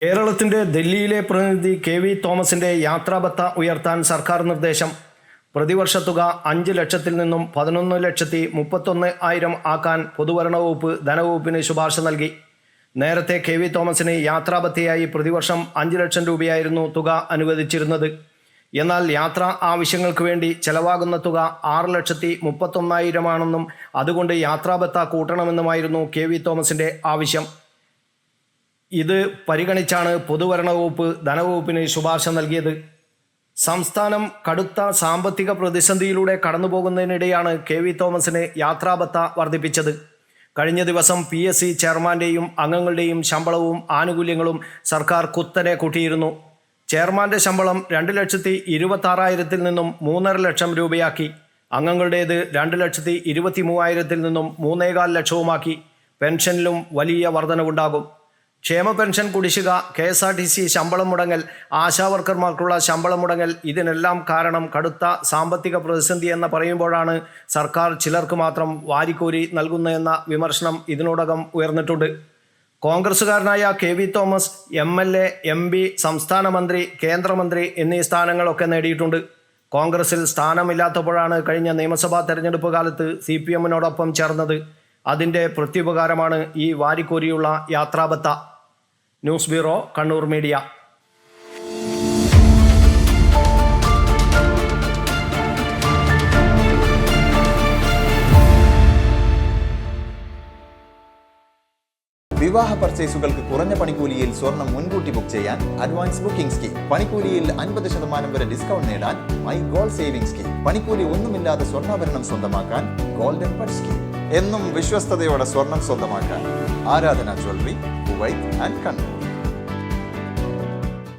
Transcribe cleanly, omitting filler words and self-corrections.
കേരളത്തിൻ്റെ ഡൽഹിയിലെ പ്രതിനിധി കെ.വി. തോമസിൻ്റെ യാത്രാഭത്ത ഉയർത്താൻ സർക്കാർ നിർദ്ദേശം. പ്രതിവർഷ തുക 5 ലക്ഷത്തിൽ നിന്നും 11,31,000 ആക്കാൻ പൊതുഭരണ വകുപ്പ് ധനവകുപ്പിന് ശുപാർശ നൽകി. നേരത്തെ കെ.വി. തോമസിന് യാത്രാഭത്തയായി പ്രതിവർഷം 5 ലക്ഷം രൂപയായിരുന്നു തുക അനുവദിച്ചിരുന്നത്. എന്നാൽ യാത്രാ ആവശ്യങ്ങൾക്ക് വേണ്ടി ചെലവാകുന്ന തുക 6,31,000 ആണെന്നും അതുകൊണ്ട് യാത്രാഭത്ത കൂട്ടണമെന്നുമായിരുന്നു കെ.വി. തോമസിൻ്റെ ആവശ്യം. ഇത് പരിഗണിച്ചാണ് പൊതുഭരണ വകുപ്പ് ധനവകുപ്പിന് ശുപാർശ നൽകിയത്. സംസ്ഥാനം കടുത്ത സാമ്പത്തിക പ്രതിസന്ധിയിലൂടെ കടന്നുപോകുന്നതിനിടെയാണ് കെ.വി. തോമസിന് യാത്രാഭത്ത വർദ്ധിപ്പിച്ചത്. കഴിഞ്ഞ ദിവസം PSC ചെയർമാൻ്റെയും അംഗങ്ങളുടെയും ശമ്പളവും ആനുകൂല്യങ്ങളും സർക്കാർ കുത്തനെ കൂട്ടിയിരുന്നു. ചെയർമാൻ്റെ ശമ്പളം 2,26,000 നിന്നും 3.5 ലക്ഷം രൂപയാക്കി. അംഗങ്ങളുടേത് 2,23,000 നിന്നും 3.25 ലക്ഷവുമാക്കി. പെൻഷനിലും വലിയ വർധനവുണ്ടാകും. ക്ഷേമ പെൻഷൻ കുടിശ്ശിക, KSRTC ശമ്പളം മുടങ്ങൽ, ആശാവർക്കർമാർക്കുള്ള ശമ്പളം മുടങ്ങൽ, ഇതിനെല്ലാം കാരണം കടുത്ത സാമ്പത്തിക പ്രതിസന്ധി എന്ന് പറയുമ്പോഴാണ് സർക്കാർ ചിലർക്ക് മാത്രം വാരിക്കോരി നൽകുന്നതെന്ന വിമർശനം ഇതിനോടകം ഉയർന്നിട്ടുണ്ട്. കോൺഗ്രസുകാരനായ കെ.വി. തോമസ് MLA, MP, സംസ്ഥാന മന്ത്രി, കേന്ദ്രമന്ത്രി എന്നീ സ്ഥാനങ്ങളൊക്കെ നേടിയിട്ടുണ്ട്. കോൺഗ്രസിൽ സ്ഥാനമില്ലാത്തപ്പോഴാണ് കഴിഞ്ഞ നിയമസഭാ തെരഞ്ഞെടുപ്പ് കാലത്ത് CPM-നോടൊപ്പം ചേർന്നത്. അതിൻ്റെ പ്രത്യുപകാരമാണ് ഈ വാരിക്കോരിയുള്ള യാത്രാഭത്ത. News bureau, Kannur media. വിവാഹ പർച്ചേസുകൾക്ക് കുറഞ്ഞ പണിക്കൂലിയിൽ സ്വർണം മുൻകൂട്ടി ബുക്ക് ചെയ്യാൻ അഡ്വാൻസ് ബുക്കിംഗ് സ്കീം. പണിക്കൂലിയിൽ 50% വരെ ഡിസ്കൗണ്ട് നേടാൻ മൈ ഗോൾഡ് സേവിംഗ് സ്കീം. പണിക്കൂലി ഒന്നുമില്ലാതെ സ്വർണ്ണാഭരണം സ്വന്തമാക്കാൻ ഗോൾഡൻ ബഡ് സ്കീം. എന്നും വിശ്വസ്തയോടെ സ്വർണം സ്വന്തമാക്കാൻ ആരാധന ജ്വല്ലറി, കുവൈറ്റ് ആൻഡ് കണ്ണൂർ.